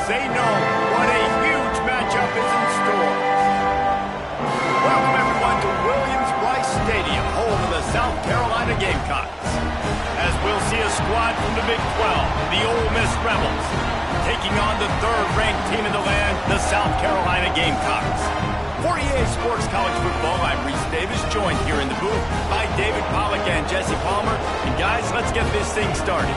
they know what a huge matchup is in store. Welcome, everyone, to Williams-Brice Stadium, home of the South Carolina Gamecocks. As we'll see a squad from the Big 12, the Ole Miss Rebels, taking on the third-ranked team in the land, the South Carolina Gamecocks. For EA Sports College Football, I'm Reese Davis, joined here in the booth by David Pollack and Jesse Palmer. And guys, let's get this thing started.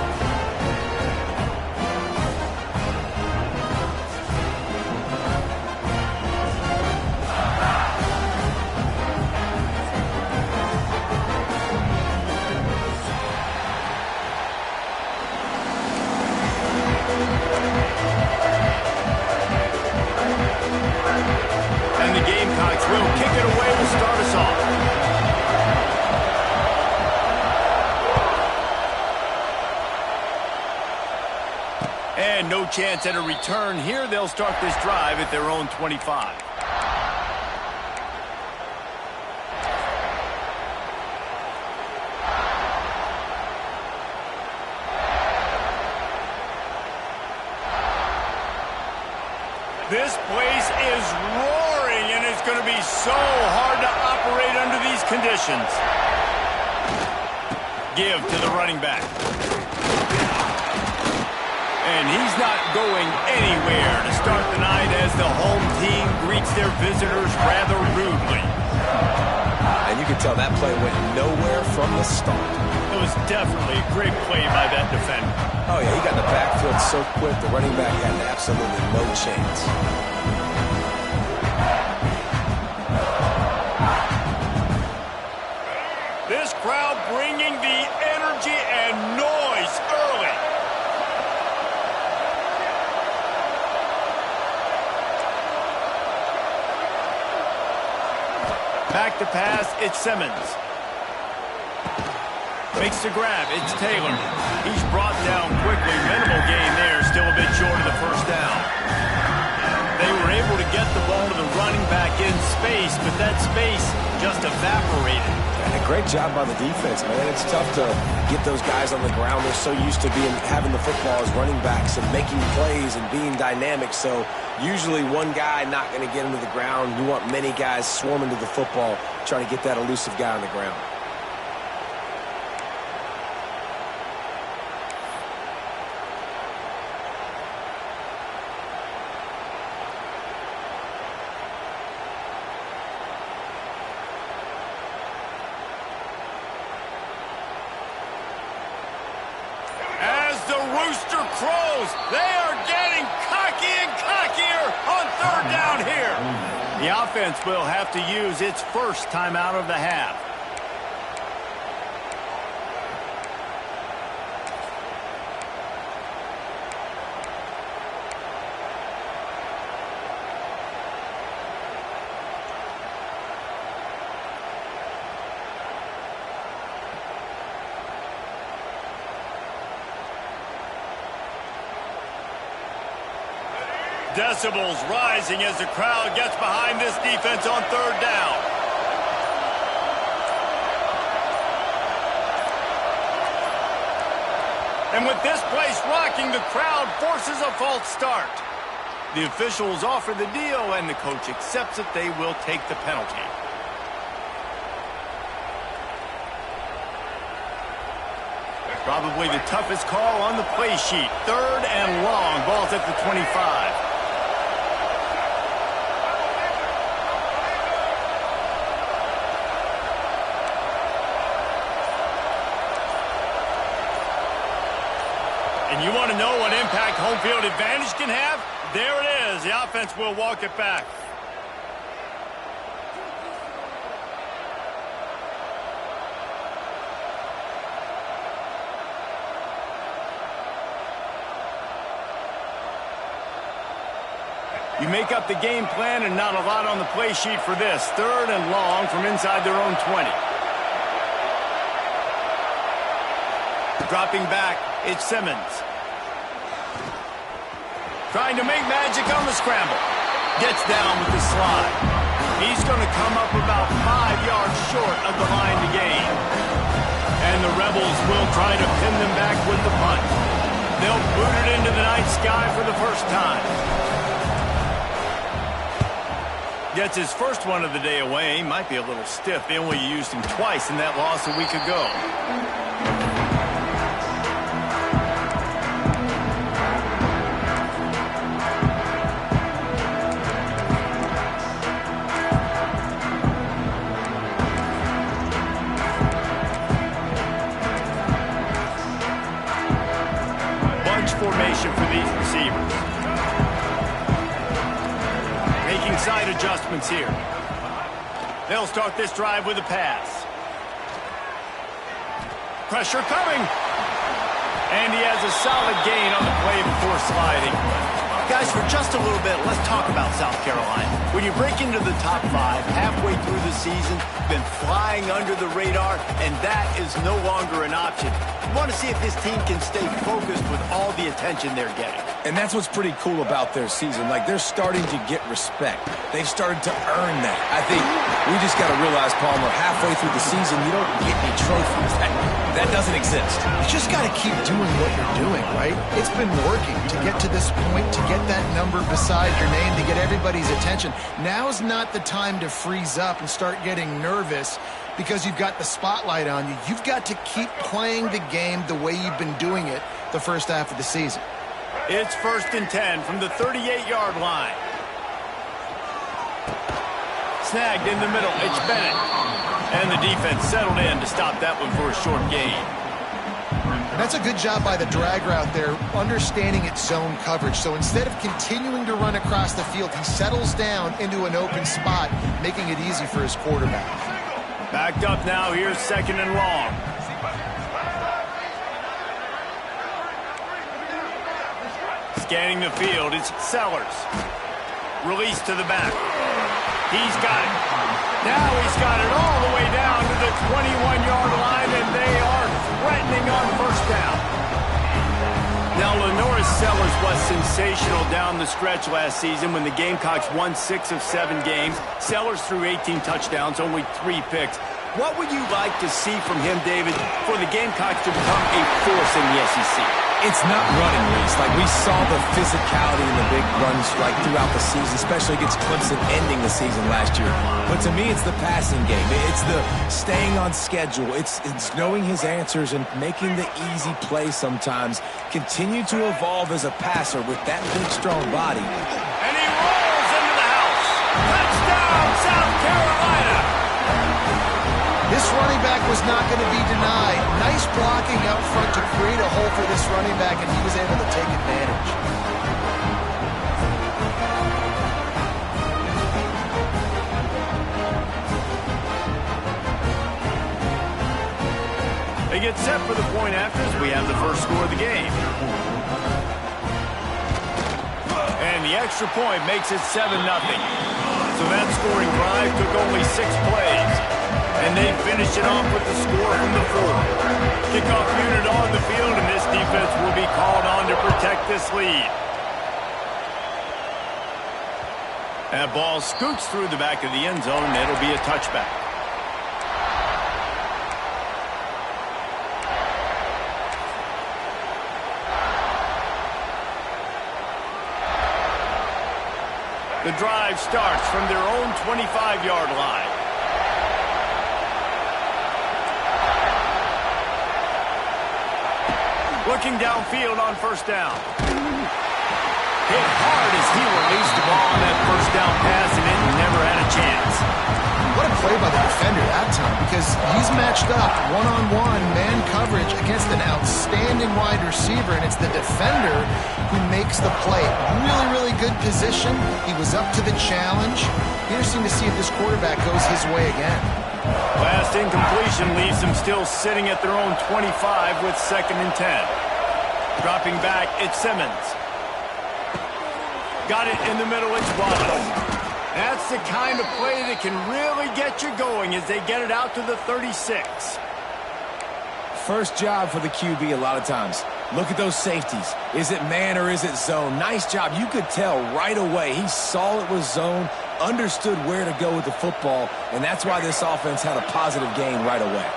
And the Gamecocks will kick it away to start us off. And no chance at a return here. They'll start this drive at their own 25. This place is roaring, and it's going to be so hard to operate under these conditions. Give to the running back. And he's not going anywhere to start the night as the home team greets their visitors rather rudely. And you can tell that play went nowhere from the start. It was definitely a great play by that defender. Oh, yeah, he got in the backfield so quick, the running back had absolutely no chance. This crowd bringing the energy and noise early. Back to pass, it's Simmons. Makes the grab, it's Taylor. He's brought down quickly. Minimal gain there, still a bit short of the first down. They were able to get the ball to the running back in space, but that space just evaporated. And a great job by the defense, man. It's tough to get those guys on the ground. They're so used to having the football as running backs and making plays and being dynamic. So usually one guy not going to get him to the ground. You want many guys swarming to the football, trying to get that elusive guy on the ground. The rooster crows. They are getting cocky and cockier on third down here. The offense will have to use its first time out of the half. Decibels rising as the crowd gets behind this defense on third down. And with this place rocking, the crowd forces a false start. The officials offer the deal, and the coach accepts it. They will take the penalty. Probably the toughest call on the play sheet. Third and long. Ball's at the 25. And you want to know what impact home field advantage can have? There it is. The offense will walk it back. You make up the game plan and not a lot on the play sheet for this. Third and long from inside their own 20. Dropping back, it's Simmons. Trying to make magic on the scramble. Gets down with the slide. He's going to come up about 5 yards short of the line to gain. And the Rebels will try to pin them back with the punt. They'll boot it into the night sky for the first time. Gets his first one of the day away. Might be a little stiff. They only used him twice in that loss a week ago. Bunch formation for these receivers. Making side adjustments here. They'll start this drive with a pass. Pressure coming. And he has a solid gain on the play before sliding. Guys, for just a little bit, let's talk about South Carolina. When you break into the top 5 halfway through the season, been flying under the radar, and that is no longer an option. You want to see if this team can stay focused with all the attention they're getting. And that's what's pretty cool about their season. Like, they're starting to get respect. They've started to earn that. I think we just got to realize, Palmer, halfway through the season, you don't get any trophies. That doesn't exist. You just got to keep doing what you're doing, right? It's been working to get to this point, to get that number beside your name, to get everybody's attention. Now's not the time to freeze up and start getting nervous because you've got the spotlight on you. You've got to keep playing the game the way you've been doing it the first half of the season. It's 1st and 10 from the 38-yard line. Snagged in the middle. It's Bennett. And the defense settled in to stop that one for a short gain. And that's a good job by the drag route there, understanding its zone coverage. So instead of continuing to run across the field, he settles down into an open spot, making it easy for his quarterback. Backed up now. Here's 2nd and long. Scanning the field, it's Sellers. Release to the back. He's got it. Now he's got it all the way down to the 21-yard line, and they are threatening on 1st down. Now, Lenoris Sellers was sensational down the stretch last season when the Gamecocks won 6 of 7 games. Sellers threw 18 touchdowns, only 3 picks. What would you like to see from him, David, for the Gamecocks to become a force in the SEC? It's not running, Reese. Like, we saw the physicality in the big runs, like, throughout the season, especially against Clemson ending the season last year. But to me, it's the passing game. It's the staying on schedule. It's knowing his answers and making the easy play sometimes. Continue to evolve as a passer with that big, strong body. And he rolls into the house. Touchdown, South Carolina! This running back was not going to be denied. Nice blocking out front to create a hole for this running back, and he was able to take advantage. They get set for the point after as we have the first score of the game. And the extra point makes it 7-0. So that scoring drive took only 6 plays. And they finish it off with the score from the 4. Kickoff unit on the field, and this defense will be called on to protect this lead. That ball scoots through the back of the end zone, and it'll be a touchback. The drive starts from their own 25-yard line. Looking downfield on 1st down. Hit hard as he released the ball on that 1st down pass, and it never had a chance. What a play by the defender that time, because he's matched up one-on-one man coverage against an outstanding wide receiver, and it's the defender who makes the play. Really, really good position. He was up to the challenge. Interesting to see if this quarterback goes his way again. Last incompletion leaves them still sitting at their own 25 with 2nd and 10. Dropping back, it's Simmons. Got it in the middle, it's Wallace. That's the kind of play that can really get you going as they get it out to the 36. First job for the QB a lot of times. Look at those safeties. Is it man or is it zone? Nice job. You could tell right away. He saw it was zone, understood where to go with the football, and that's why this offense had a positive gain right away.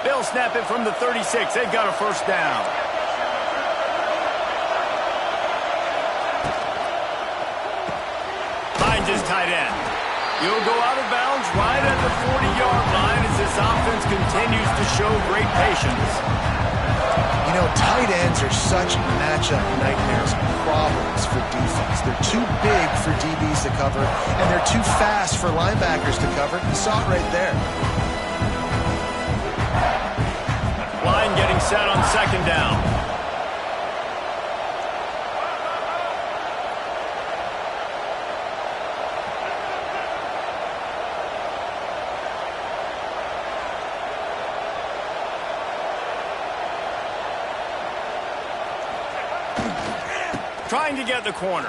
They'll snap it from the 36. They've got a 1st down. tight end. He'll go out of bounds right at the 40-yard line as this offense continues to show great patience. You know, tight ends are such matchup nightmares, problems for defense. They're too big for DBs to cover, and they're too fast for linebackers to cover. You saw it right there. Line getting set on second down. Trying to get the corner.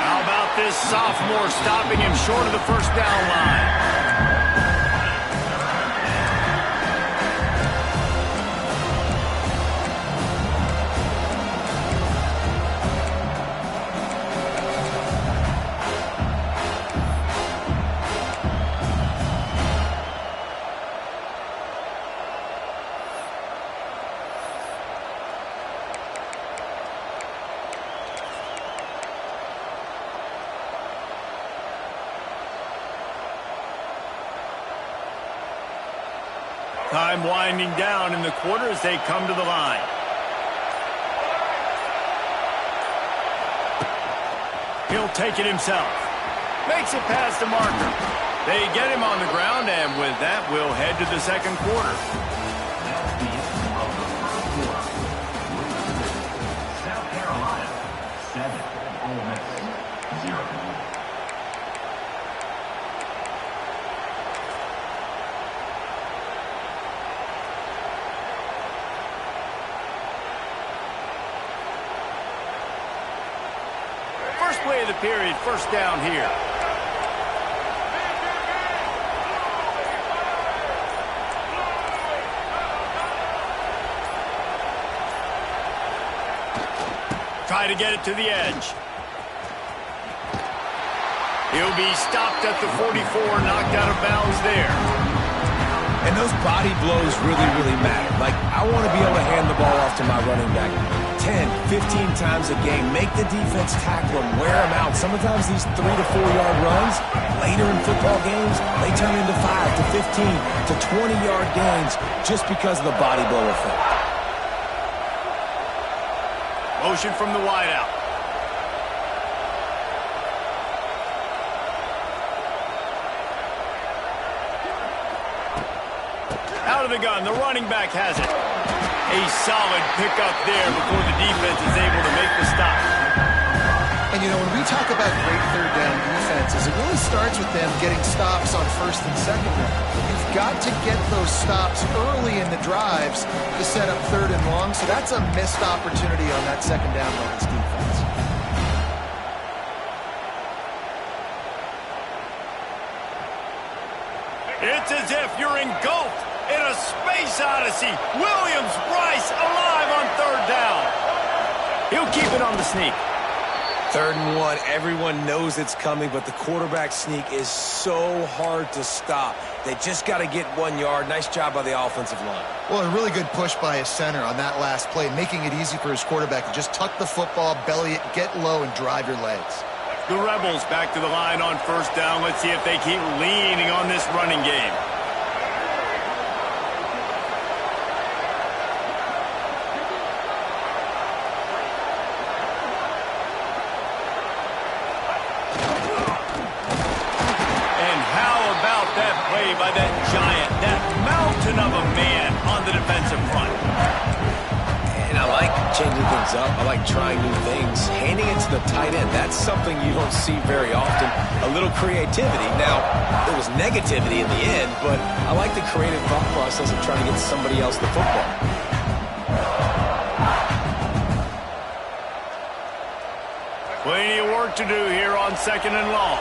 How about this sophomore stopping him short of the first down line? Time winding down in the quarter as they come to the line. He'll take it himself. Makes it past the marker. They get him on the ground, and with that, we'll head to the second quarter. South Carolina, 7. Ole Miss, 0. Play of the period, first down here. Try to get it to the edge. He'll be stopped at the 44, knocked out of bounds there. And those body blows really matter. Like, I want to be able to hand the ball off to my running back 10, 15 times a game. Make the defense tackle him, wear him out. Sometimes these 3 to 4 yard runs, later in football games, they turn into 5 to 15 to 20-yard gains just because of the body blow effect. Motion from the wideout. Out of the gun, the running back has it. A solid pickup there before the defense is able to make the stop. And, you know, when we talk about great third down defenses, it really starts with them getting stops on first and second down. You've got to get those stops early in the drives to set up third and long, so that's a missed opportunity on that second down by this defense. It's as if you're engulfed in a space odyssey. Williams-Brice alive on third down. He'll keep it on the sneak. 3rd and 1, everyone knows it's coming, but the quarterback sneak is so hard to stop. They just got to get 1 yard. Nice job by the offensive line. Well, a really good push by his center on that last play, making it easy for his quarterback to just tuck the football, belly it, get low, and drive your legs. The Rebels back to the line on first down. Let's see if they keep leaning on this running game. By that giant, that mountain of a man on the defensive front. And I like changing things up. I like trying new things. Handing it to the tight end, that's something you don't see very often. A little creativity. Now, there was negativity in the end, but I like the creative thought process of trying to get somebody else the football. Plenty of work to do here on second and long.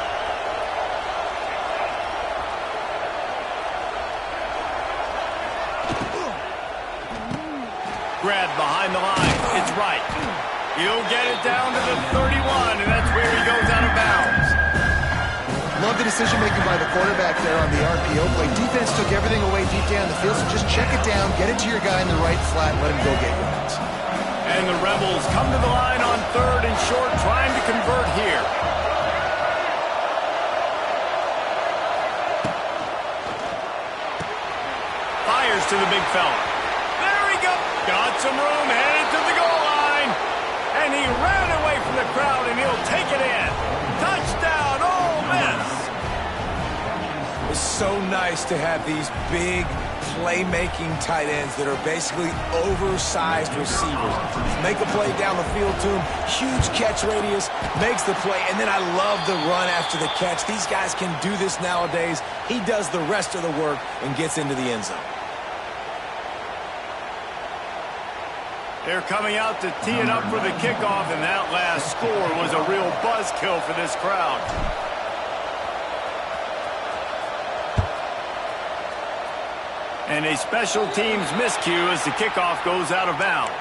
Grab behind the line. It's right. He'll get it down to the 31, and that's where he goes out of bounds. Love the decision-making by the quarterback there on the RPO play. Defense took everything away deep down the field, so just check it down, get it to your guy in the right flat, and let him go get yards. And the Rebels come to the line on third and short, trying to convert here. Fires to the big fella. There he goes. Got some room, headed to the goal line. And he ran away from the crowd, and he'll take it in. Touchdown, Ole Miss. It's so nice to have these big playmaking tight ends that are basically oversized receivers. Make a play down the field to him, huge catch radius, makes the play, and then I love the run after the catch. These guys can do this nowadays. He does the rest of the work and gets into the end zone. They're coming out to tee it up for the kickoff, and that last score was a real buzzkill for this crowd. And a special teams miscue as the kickoff goes out of bounds.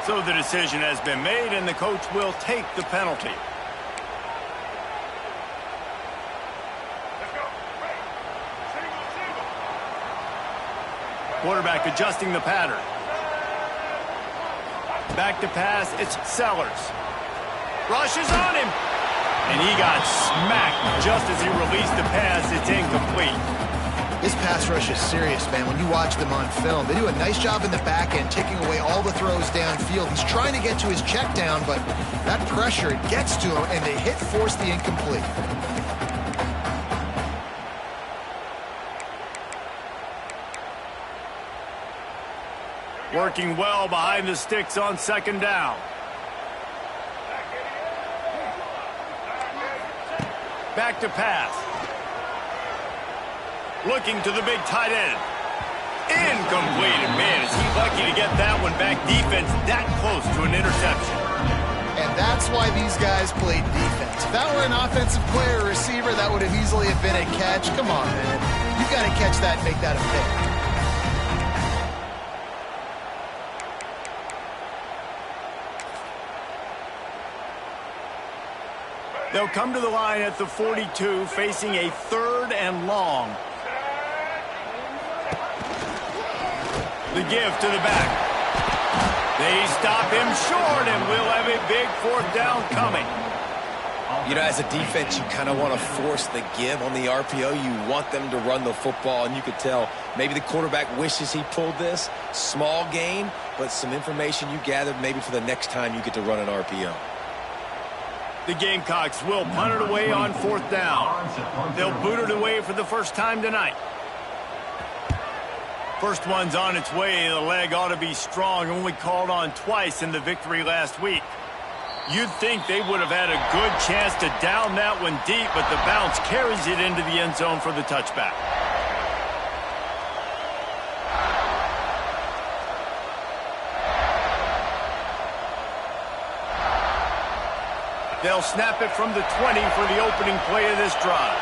So the decision has been made, and the coach will take the penalty. Quarterback adjusting the pattern. Back to pass, it's Sellers. Rushes on him. And he got smacked just as he released the pass. It's incomplete. This pass rush is serious, man. When you watch them on film, they do a nice job in the back end, taking away all the throws downfield. He's trying to get to his check down, but that pressure, it gets to him, and they force the incomplete. Working well behind the sticks on second down. Back to pass. Looking to the big tight end. Incomplete. And man, is he lucky to get that one back. Defense that close to an interception. And that's why these guys played defense. If that were an offensive player or receiver, that would have easily have been a catch. Come on, man. You got to catch that and make that a pick. They'll come to the line at the 42, facing a 3rd and long. The give to the back. They stop him short, and we'll have a big 4th down coming. You know, as a defense, you kind of want to force the give on the RPO. You want them to run the football, and you could tell maybe the quarterback wishes he pulled this. Small gain, but some information you gathered maybe for the next time you get to run an RPO. The Gamecocks will punt it away on 4th down. They'll boot it away for the first time tonight. First one's on its way. The leg ought to be strong. Only called on twice in the victory last week. You'd think they would have had a good chance to down that one deep, but the bounce carries it into the end zone for the touchback. They'll snap it from the 20 for the opening play of this drive.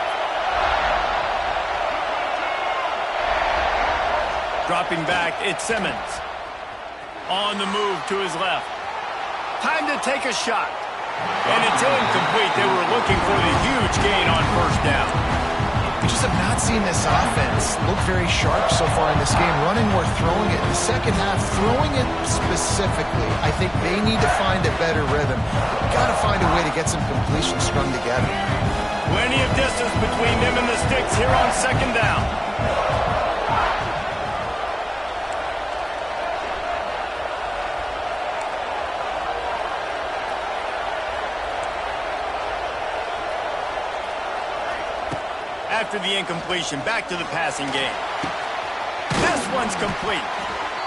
Dropping back, it's Simmons. On the move to his left. Time to take a shot. And it's incomplete. They were looking for the huge gain on 1st down. We just have not seen this offense look very sharp so far in this game. Running or throwing it. In the second half, throwing it specifically, I think they need to find a better rhythm. Got to find a way to get some completions strung together. Plenty of distance between them and the sticks here on 2nd down. After the incompletion, back to the passing game. This one's complete.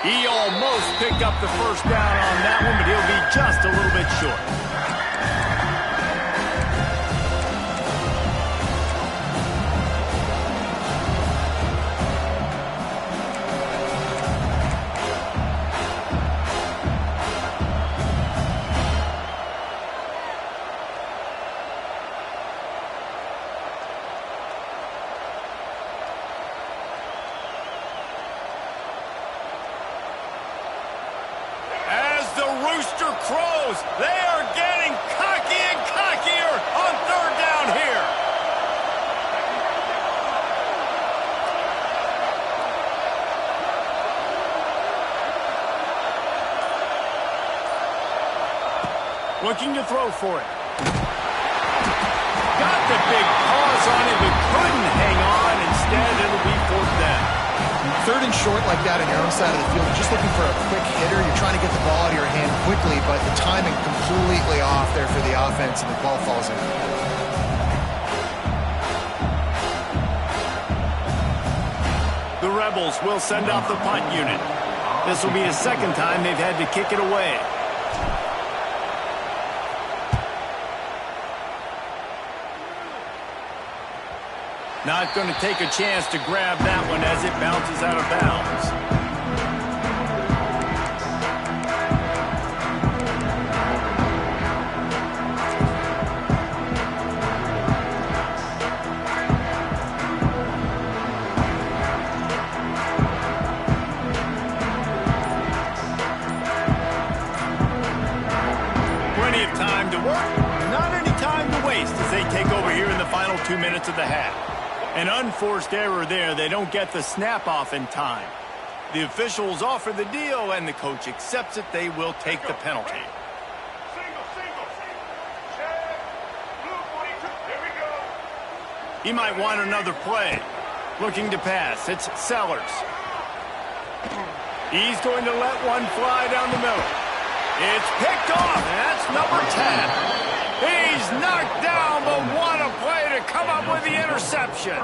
He almost picked up the 1st down on that one, but he'll be just a little bit short. Rooster crows. They are getting cocky and cockier on 3rd down here. Looking to throw for it. Got the big pause on it, but couldn't hang on. Instead, it'll be 4th down. 3rd and short like that on your own side of the field. You're just looking for a quick hitter. You're trying to get the ball out of your hand quickly, but the timing completely off there for the offense, and the ball falls in. The Rebels will send out the punt unit. This will be the 2nd time they've had to kick it away. Not going to take a chance to grab that one as it bounces out of bounds. Plenty of time to work, not any time to waste as they take over here in the final 2 minutes of the half. An unforced error there. They don't get the snap off in time. The officials offer the deal, and the coach accepts it. They will take the penalty. He might want another play. Looking to pass. It's Sellers. He's going to let one fly down the middle. It's picked off, and that's number 10. He's knocked down, but what a play to come up with the interception.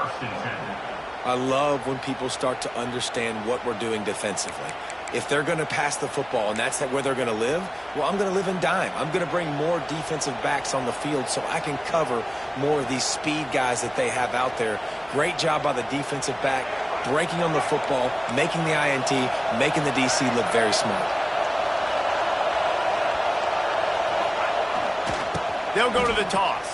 I love when people start to understand what we're doing defensively. If they're going to pass the football and that's where they're going to live, well, I'm going to live in dime. I'm going to bring more defensive backs on the field so I can cover more of these speed guys that they have out there. Great job by the defensive back, breaking on the football, making the INT, making the DC look very smart. They'll go to the toss.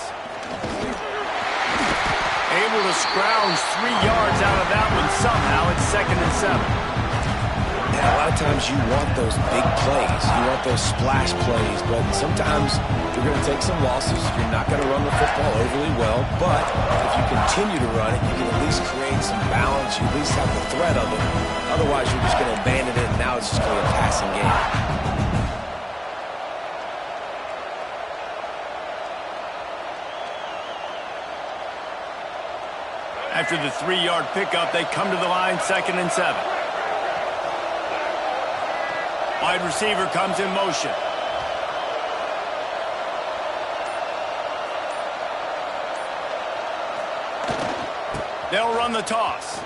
Able to scrounge 3 yards out of that one somehow. It's 2nd and 7. And a lot of times you want those big plays. You want those splash plays. But sometimes you're going to take some losses. You're not going to run the football overly well. But if you continue to run it, you can at least create some balance. You at least have the threat of it. Otherwise, you're just going to abandon it, and now it's just going to be a passing game. After the 3-yard pickup, they come to the line, 2nd and 7. Wide receiver comes in motion. They'll run the toss.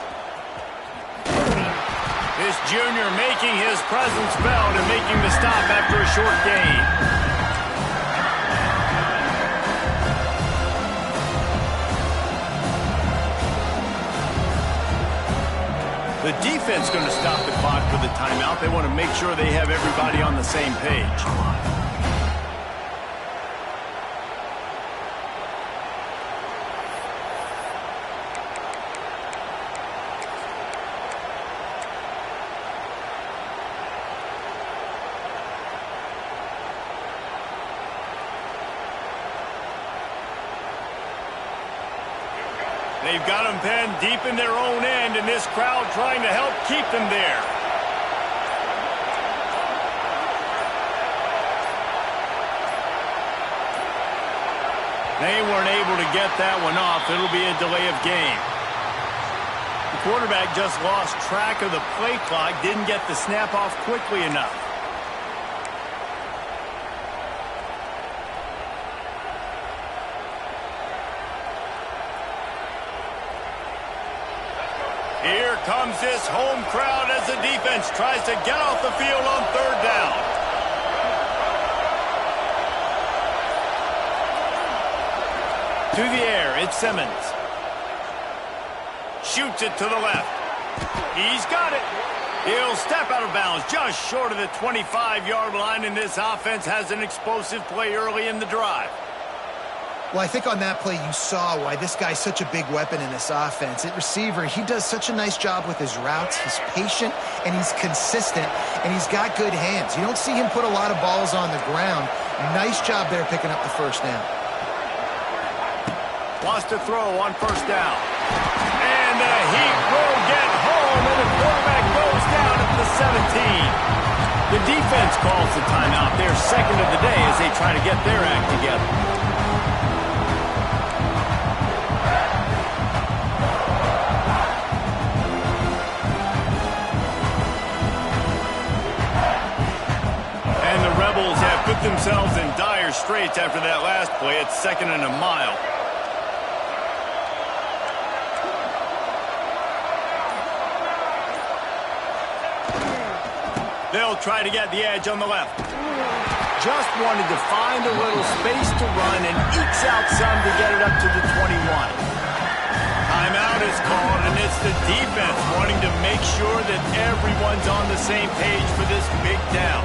This junior making his presence felt and making the stop after a short gain. The defense going to stop the clock for the timeout. They want to make sure they have everybody on the same page. They've got them pinned deep in their own end, and this crowd trying to help keep them there. They weren't able to get that one off. It'll be a delay of game. The quarterback just lost track of the play clock, didn't get the snap off quickly enough. Here comes this home crowd as the defense tries to get off the field on 3rd down. To the air, it's Simmons. Shoots it to the left. He's got it. He'll step out of bounds just short of the 25-yard line, and this offense has an explosive play early in the drive. Well, I think on that play you saw why this guy's such a big weapon in this offense. At receiver, he does such a nice job with his routes. He's patient, and he's consistent, and he's got good hands. You don't see him put a lot of balls on the ground. Nice job there picking up the 1st down. Wants to throw on 1st down. And the heat will get home, and the quarterback goes down at the 17. The defense calls the timeout. Their second of the day as they try to get their act together. And the Rebels have put themselves in dire straits after that last play. It's 2nd and a mile. They'll try to get the edge on the left. Just wanted to find a little space to run and ekes out some to get it up to the 21. Timeout is called, and it's the defense wanting to make sure that everyone's on the same page for this big down.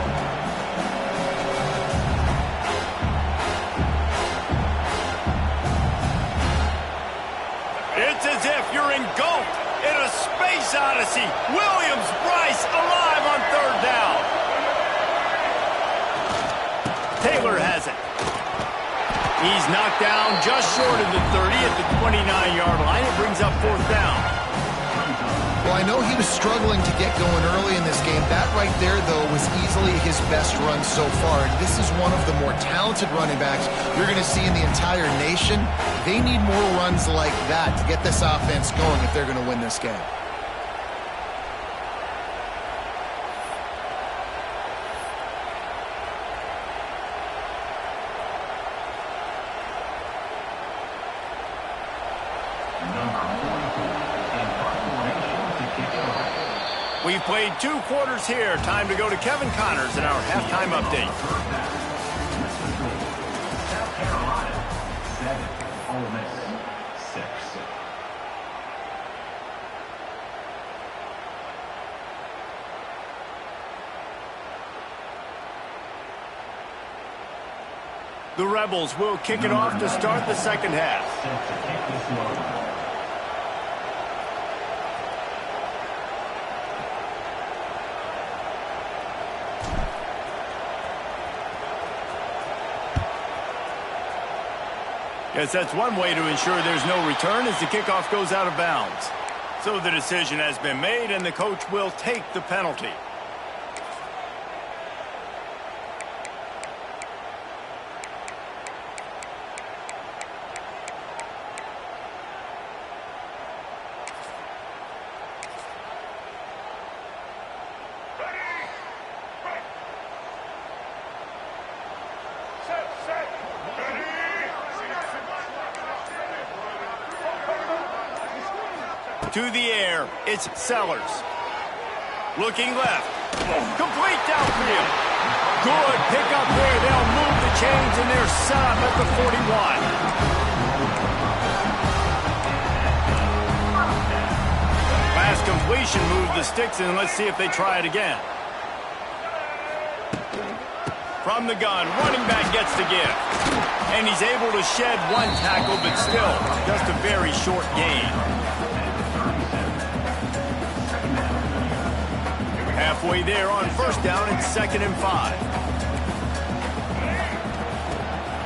It's as if you're engulfed in a space odyssey. Williams-Brice alive on 3rd down. Taylor has it. He's knocked down just short of the 30 at the 29-yard line. It brings up 4th down. Well, I know he was struggling to get going early in this game. That right there, though, was easily his best run so far. And this is one of the more talented running backs you're going to see in the entire nation. They need more runs like that to get this offense going if they're going to win this game. We've played 2 quarters here. Time to go to Kevin Connors in our halftime update. South Carolina, 7. Ole Miss, 6. The Rebels will kick it off to start the second half. Set to kick this one. Yes, that's one way to ensure there's no return as the kickoff goes out of bounds. So the decision has been made, and the coach will take the penalty. To the air, it's Sellers. Looking left. Complete downfield. Good pickup there. They'll move the chains, and they're set up at the 41. Last completion moved the sticks, and let's see if they try it again. From the gun, running back gets the give. And he's able to shed one tackle, but still just a very short gain. Halfway there on 1st down and 2nd and 5.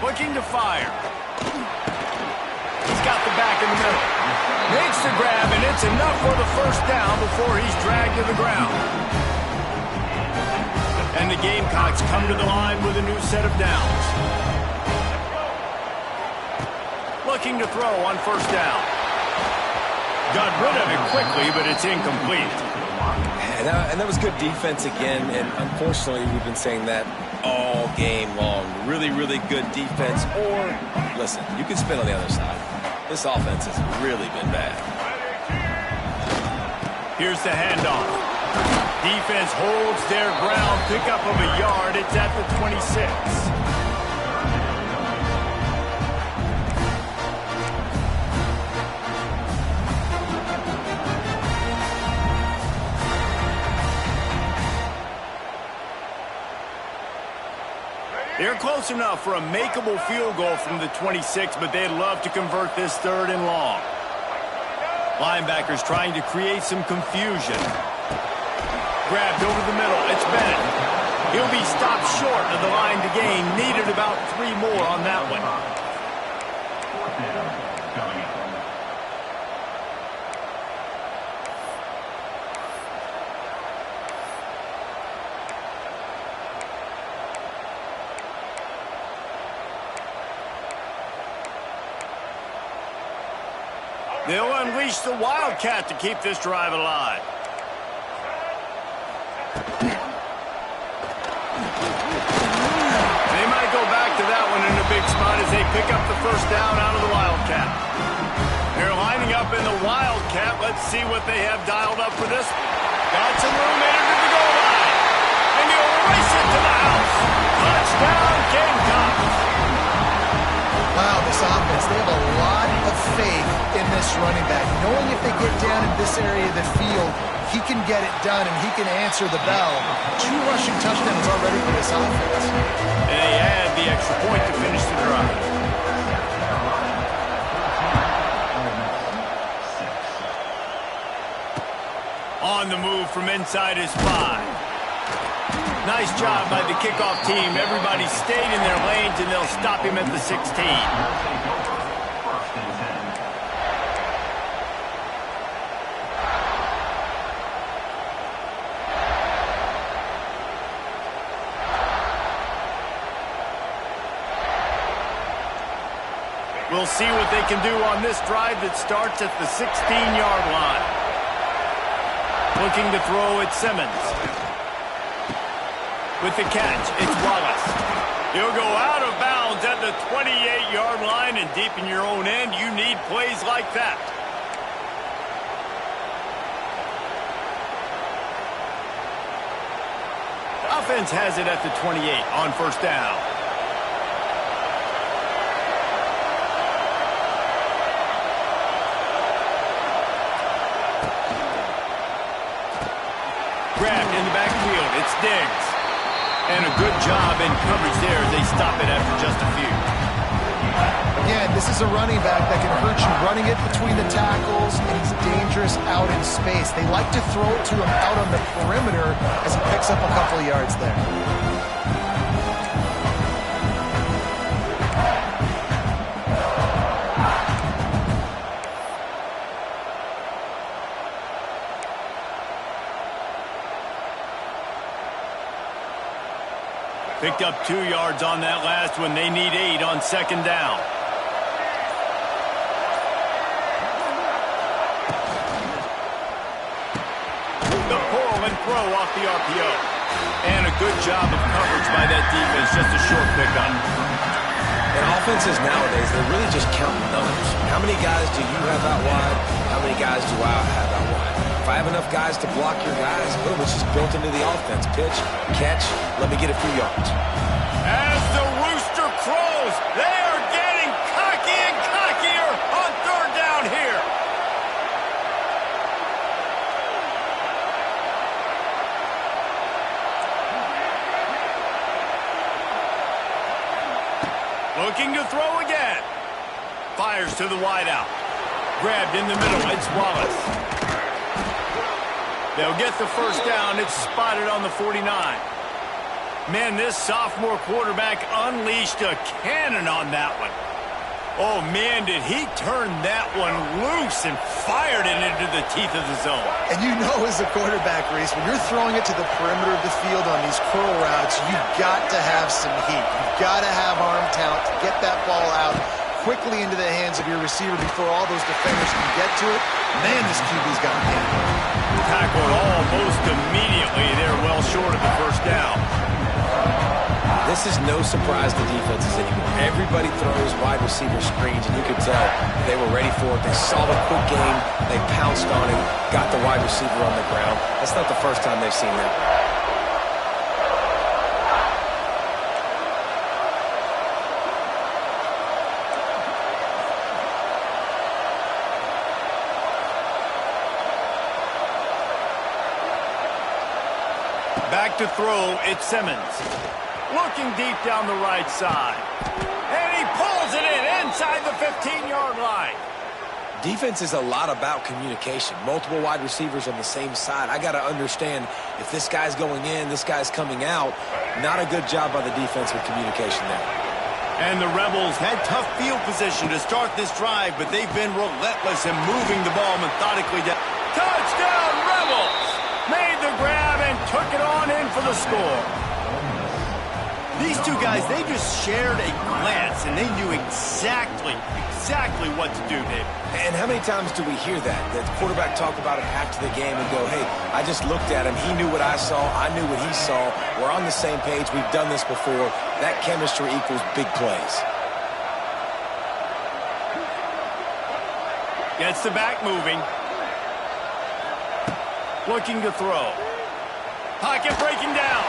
Looking to fire. He's got the back in the middle. Makes the grab, and it's enough for the 1st down before he's dragged to the ground. And the Gamecocks come to the line with a new set of downs. Looking to throw on 1st down. Got rid of it quickly, but it's incomplete. And that was good defense again, and unfortunately we've been saying that all game long. Really, really good defense, or, listen, you can spin on the other side. This offense has really been bad. Here's the handoff. Defense holds their ground, pickup of a yard. It's at the 26. They're close enough for a makeable field goal from the 26, but they'd love to convert this 3rd and long. Linebackers trying to create some confusion. Grabbed over the middle. It's Bennett. He'll be stopped short of the line to gain. Needed about 3 more on that one. 4th down, coming up. They'll unleash the Wildcat to keep this drive alive. They might go back to that one in a big spot as they pick up the first down out of the Wildcat. They're lining up in the Wildcat. Let's see what they have dialed up for this. Got some room in to the goal line. And he'll race it to the house. Touchdown, Gamecocks. Wow, this offense, they have a lot of faith in this running back. Knowing if they get down in this area of the field, he can get it done and he can answer the bell. 2 rushing touchdowns already for this offense. And they add the extra point to finish the drive. On the move from inside his 5. Nice job by the kickoff team. Everybody stayed in their lanes, and they'll stop him at the 16. We'll see what they can do on this drive that starts at the 16-yard line. Looking to throw at Simmons. With the catch, it's Wallace. He'll go out of bounds at the 28-yard line, and deep in your own end, you need plays like that. Offense has it at the 28 on first down. Grabbed in the backfield. It's Diggs. And a good job in coverage there as they stop it after just a few. Again, this is a running back that can hurt you running it between the tackles, and he's dangerous out in space. They like to throw it to him out on the perimeter as he picks up a couple of yards there. Picked up 2 yards on that last one. They need 8 on second down. The pull and throw off the RPO. And a good job of coverage by that defense. Just a short pickup. And offenses nowadays, they're really just counting numbers. How many guys do you have out wide? How many guys do I have out wide? If I have enough guys to block your guys, boom, it's just built into the offense. Pitch, catch, let me get a few yards. As the rooster crows, they are getting cocky and cockier on third down here. Looking to throw again. Fires to the wideout. Grabbed in the middle. It's Wallace. They'll get the first down. It's spotted on the 49. Man, this sophomore quarterback unleashed a cannon on that one. Oh, man, did he turn that one loose and fired it into the teeth of the zone. And you know as a quarterback, Reese, when you're throwing it to the perimeter of the field on these curl routes, you've got to have some heat. You've got to have arm talent to get that ball out quickly into the hands of your receiver before all those defenders can get to it. Man, this QB's got him. Tackled almost immediately. They're well short of the first down. This is no surprise to defenses anymore. Everybody throws wide receiver screens, and you could tell they were ready for it. They saw the quick game. They pounced on it, got the wide receiver on the ground. That's not the first time they've seen that. Back to throw, it's Simmons. Looking deep down the right side. And he pulls it in inside the 15-yard line. Defense is a lot about communication. Multiple wide receivers on the same side. I got to understand if this guy's going in, this guy's coming out. Not a good job by the defense with communication there. And the Rebels had tough field position to start this drive, but they've been relentless in moving the ball methodically down. Touchdown, Rebels! Made the grab and took it on in for the score. These two guys, they just shared a glance, and they knew exactly what to do, Dave. And how many times do we hear that? The quarterback talk about it after the game and go, hey, I just looked at him. He knew what I saw. I knew what he saw. We're on the same page. We've done this before. That chemistry equals big plays. Gets the back moving. Looking to throw. Pocket breaking down.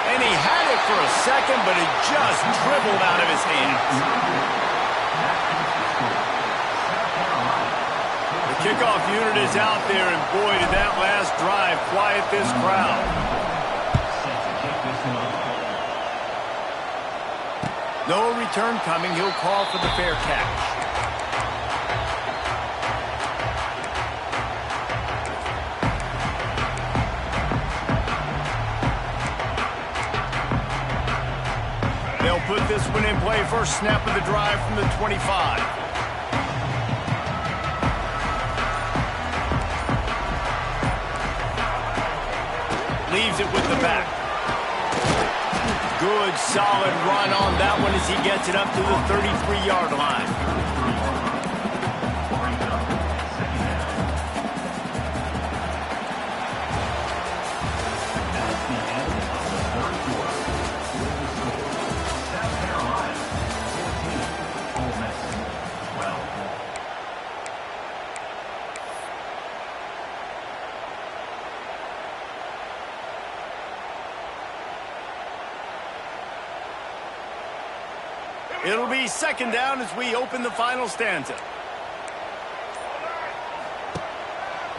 And he had it for a second, but it just dribbled out of his hands. The kickoff unit is out there, and boy, did that last drive quiet this crowd. No return coming. He'll call for the fair catch. They'll put this one in play. First snap of the drive from the 25. Leaves it with the back. Good, solid run on that one as he gets it up to the 33-yard line. It'll be second down as we open the final stanza.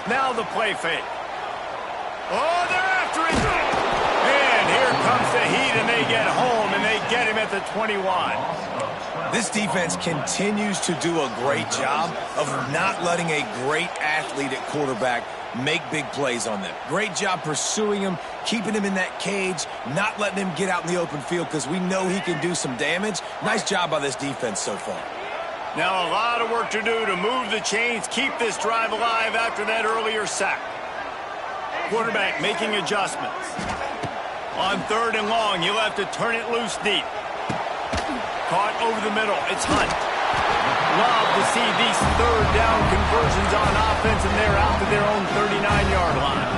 Now the play fake. Oh, they're after it. And here comes the heat, and they get home, and they get him at the 21. This defense continues to do a great job of not letting a great athlete at quarterback make big plays on them. Great job pursuing him, keeping him in that cage, not letting him get out in the open field because we know he can do some damage. Nice job by this defense so far. Now a lot of work to do to move the chains, keep this drive alive after that earlier sack. Quarterback making adjustments. On third and long, he'll have to turn it loose deep. Caught over the middle. It's Hunt. Love to see these third down conversions on offense, and they're out to their own 39-yard line.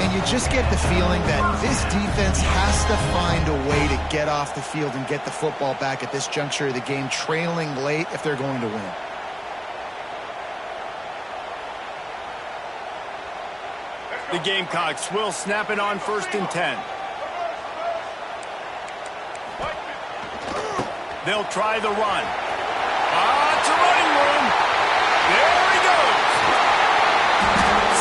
And you just get the feeling that this defense has to find a way to get off the field and get the football back at this juncture of the game, trailing late if they're going to win. The Gamecocks will snap it on 1st and 10. They'll try the run. It's a running room. There he goes.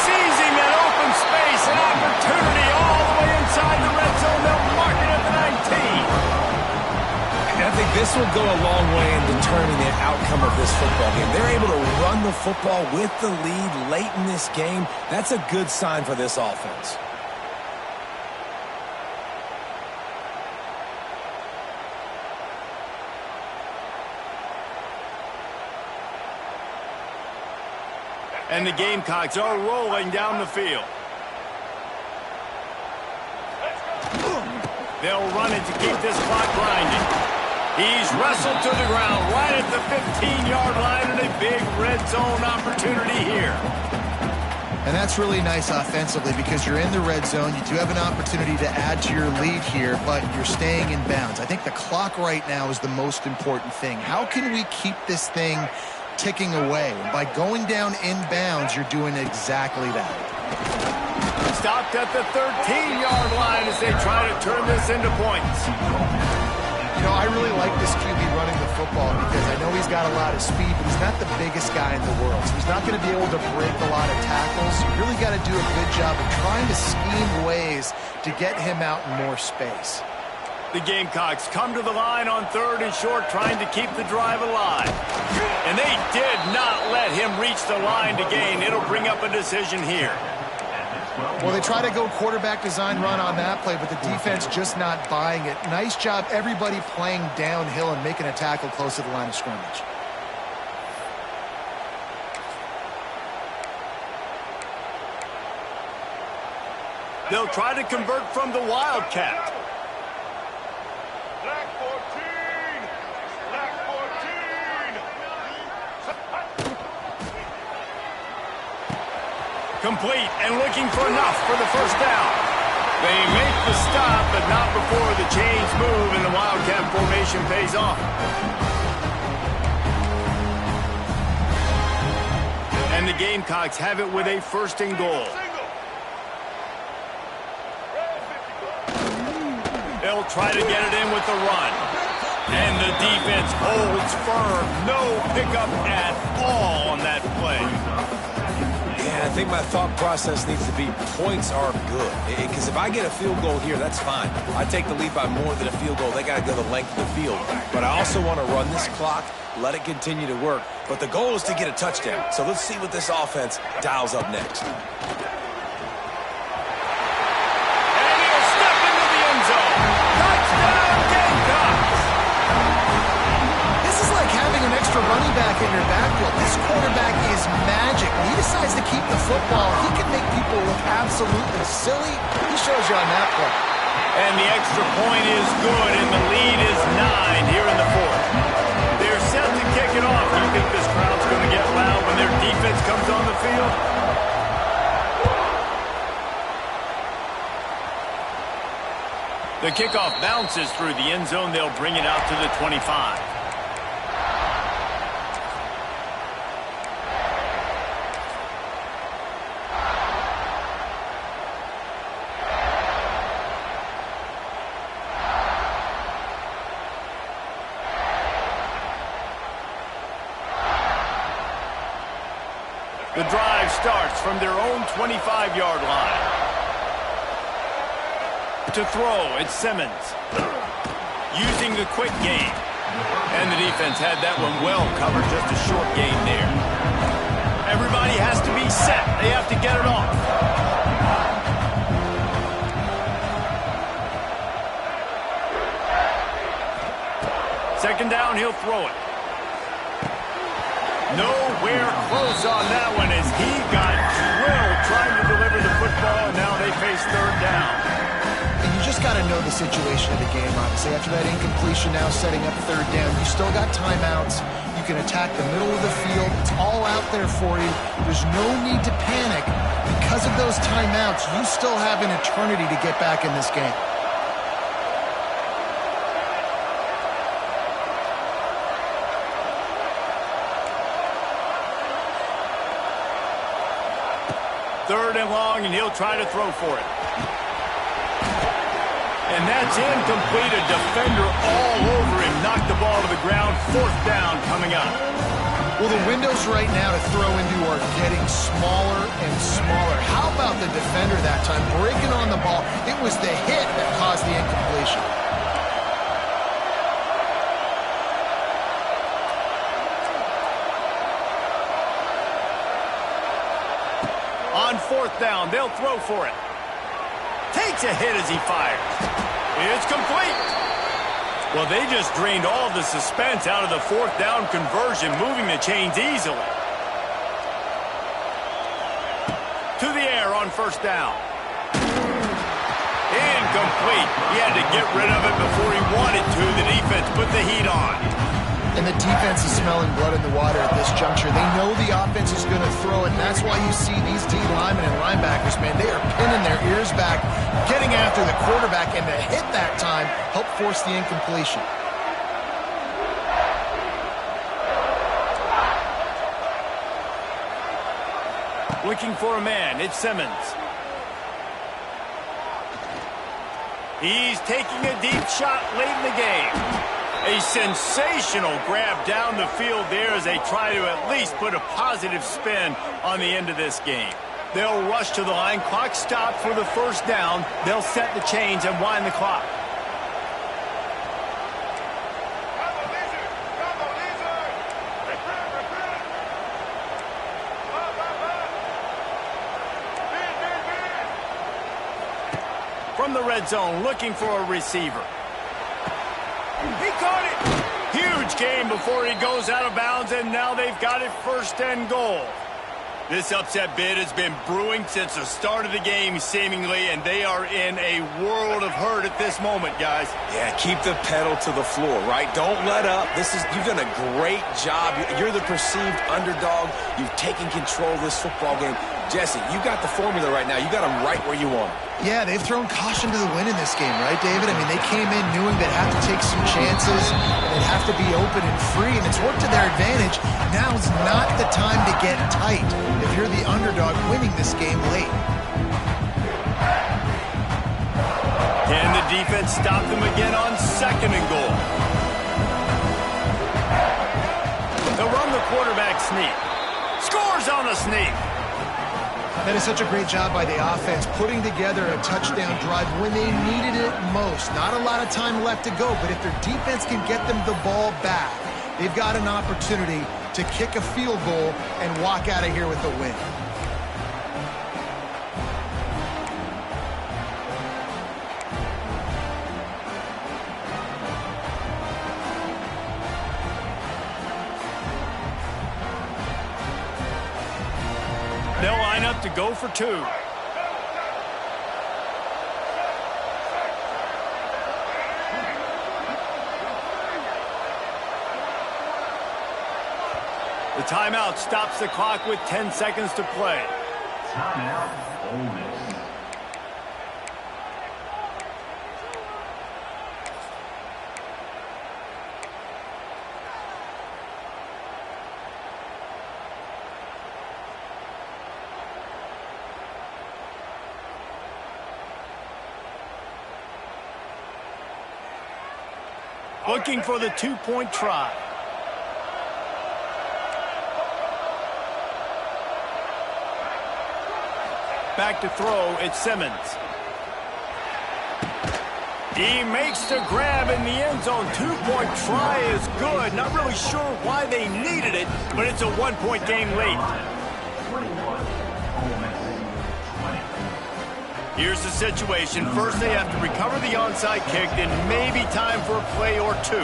Seizing that open space, an opportunity all the way inside the red zone. They'll mark it at the 19. And I think this will go a long way in determining the outcome of this football game. They're able to run the football with the lead late in this game. That's a good sign for this offense. And the Gamecocks are rolling down the field. They'll run it to keep this clock grinding. He's wrestled to the ground right at the 15-yard line, and a big red zone opportunity here. And that's really nice offensively because you're in the red zone. You do have an opportunity to add to your lead here, but you're staying in bounds. I think the clock right now is the most important thing. How can we keep this thing ticking away? And by going down in bounds, you're doing exactly that. Stopped at the 13-yard line as they try to turn this into points. You know, I really like this QB running the football because I know he's got a lot of speed, but he's not the biggest guy in the world. So he's not going to be able to break a lot of tackles. You really got to do a good job of trying to scheme ways to get him out in more space. The Gamecocks come to the line on 3rd and short, trying to keep the drive alive. And they did not let him reach the line to gain. It'll bring up a decision here. Well, they try to go quarterback design run on that play, but the defense just not buying it. Nice job, everybody playing downhill and making a tackle close to the line of scrimmage. They'll try to convert from the Wildcat. Complete and looking for enough for the first down. They make the stop, but not before the chains move and the Wildcat formation pays off. And the Gamecocks have it with a first and goal. They'll try to get it in with the run. And the defense holds firm. No pickup at all on that play. Yeah, I think my thought process needs to be points are good. Because if I get a field goal here, that's fine. I take the lead by more than a field goal. They got to go the length of the field. But I also want to run this clock, let it continue to work. But the goal is to get a touchdown. So let's see what this offense dials up next. Running back in your backfield. This quarterback is magic. When he decides to keep the football, he can make people look absolutely silly. He shows you on that play. And the extra point is good, and the lead is 9 here in the fourth. They're set to kick it off. You think this crowd's going to get loud when their defense comes on the field? The kickoff bounces through the end zone. They'll bring it out to the 25. The drive starts from their own 25-yard line. To throw, it's Simmons. Using the quick game. And the defense had that one well covered, just a short gain there. Everybody has to be set. They have to get it off. Second down, he'll throw it. Nowhere close on that one as he got drilled trying to deliver the football, and now they face third down. And you just got to know the situation of the game, obviously. After that incompletion, now setting up third down, you still got timeouts. You can attack the middle of the field. It's all out there for you. There's no need to panic. Because of those timeouts, you still have an eternity to get back in this game. Third and long, and he'll try to throw for it. And that's incomplete. A defender all over him. Knocked the ball to the ground. Fourth down coming up. Well, the windows right now to throw into are getting smaller and smaller. How about the defender that time? Breaking on the ball. It was the hit that caused the incompletion. On fourth down, they'll throw for it. Takes a hit as he fires. It's complete. Well, they just drained all the suspense out of the fourth down conversion, moving the chains easily. To the air on first down. Incomplete. He had to get rid of it before he wanted to. The defense put the heat on. And the defense is smelling blood in the water at this juncture. They know the offense is going to throw it, and that's why you see these D linemen and linebackers, man, they are pinning their ears back, getting after the quarterback, and the hit that time helped force the incompletion. Looking for a man, it's Simmons. He's taking a deep shot late in the game. A sensational grab down the field there as they try to at least put a positive spin on the end of this game. They'll rush to the line. Clock stopped for the first down. They'll set the chains and wind the clock. From the red zone, looking for a receiver. He caught it. Huge game before he goes out of bounds, and now they've got it first and goal. This upset bid has been brewing since the start of the game, seemingly, and they are in a world of hurt at this moment, guys. Yeah, keep the pedal to the floor, right? Don't let up. You've done a great job. You're the perceived underdog. You've taken control of this football game. Jesse, you got the formula right now. You got them right where you want them. Yeah, they've thrown caution to the wind in this game, right, David? I mean, they came in knowing they'd have to take some chances, and they'd have to be open and free, and it's worked to their advantage. Now's not the time to get tight if you're the underdog winning this game late. Can the defense stop them again on 2nd and goal? They'll run the quarterback sneak. Scores on the sneak. That is such a great job by the offense, putting together a touchdown drive when they needed it most. Not a lot of time left to go, but if their defense can get them the ball back, they've got an opportunity to kick a field goal and walk out of here with a win. They'll line up to go for 2. The timeout stops the clock with 10 seconds to play. Timeout, Ole Miss. Looking for the 2-point try. Back to throw, it's Simmons. He makes the grab in the end zone. 2-point try is good. Not really sure why they needed it, but it's a 1-point game late. 21, Ole Miss, 20. Here's the situation. First, they have to recover the onside kick, then maybe time for a play or 2.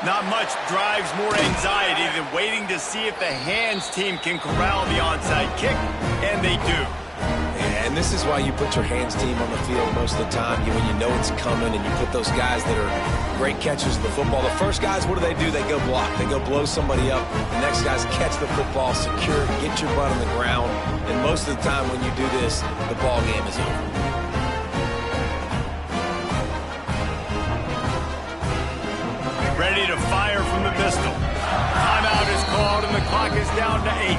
Not much drives more anxiety than waiting to see if the hands team can corral the onside kick, and they do. And this is why you put your hands team on the field most of the time. When you know it's coming, and you put those guys that are great catchers of the football. The first guys, what do? They go block. They go blow somebody up. The next guys catch the football, secure it, get your butt on the ground. And most of the time when you do this, the ball game is over. Ready to fire from the pistol. Timeout is called, and the clock is down to 8.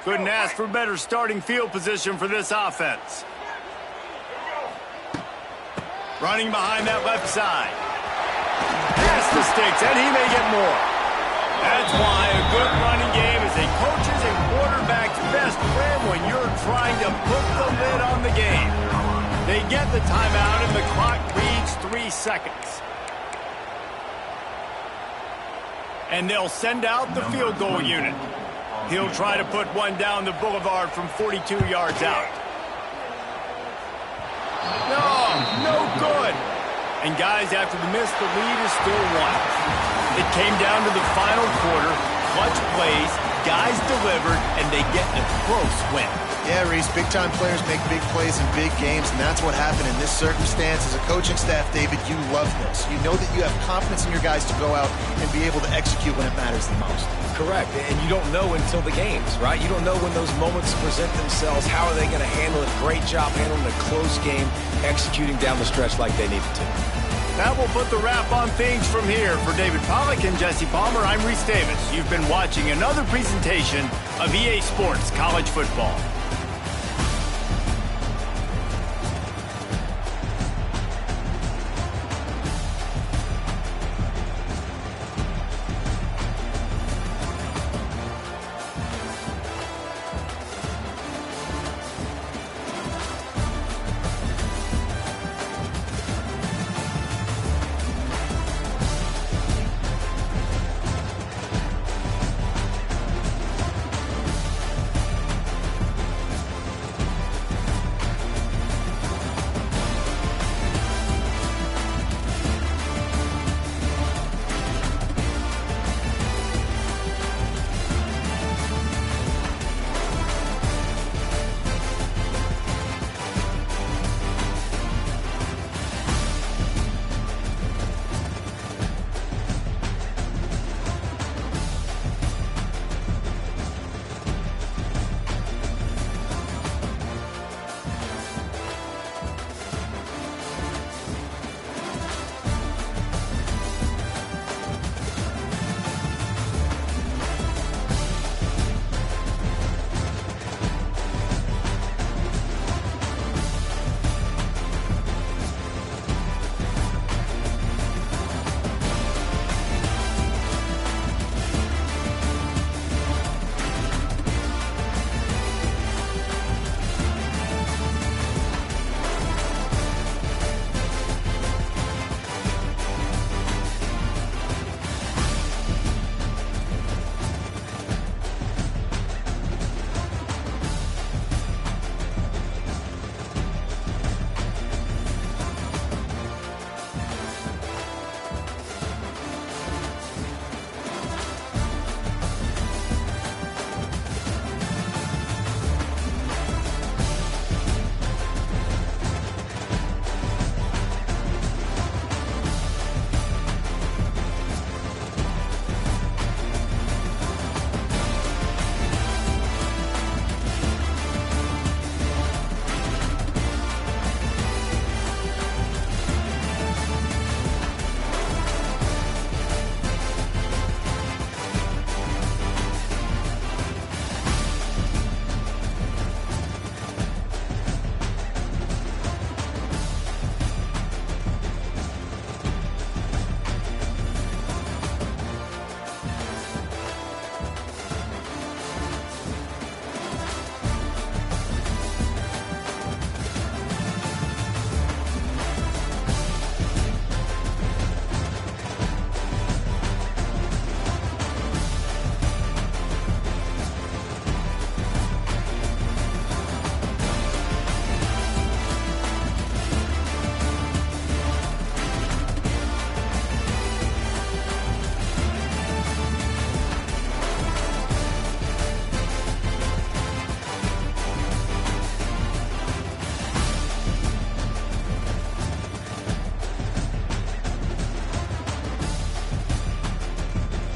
Couldn't ask for better starting field position for this offense. Running behind that left side. Past the sticks, and he may get more. That's why a good running game is a coach's and quarterback's best friend when you're trying to put the lid on the game. They get the timeout, and the clock reads 3 seconds. And they'll send out the field goal unit. He'll try to put one down the boulevard from 42 yards out. No good. And guys, after the miss, the lead is still 1. It came down to the final quarter, clutch plays, guys delivered, and they get a close win. Yeah, Reese, big-time players make big plays in big games, and that's what happened in this circumstance. As a coaching staff, David, you love this. You know that you have confidence in your guys to go out and be able to execute when it matters the most. Correct, and you don't know until the games, right? You don't know when those moments present themselves. How are they going to handle it? Great job handling a close game, executing down the stretch like they needed to. That will put the wrap on things from here. For David Pollack and Jesse Palmer, I'm Reese Davis. You've been watching another presentation of EA Sports College Football.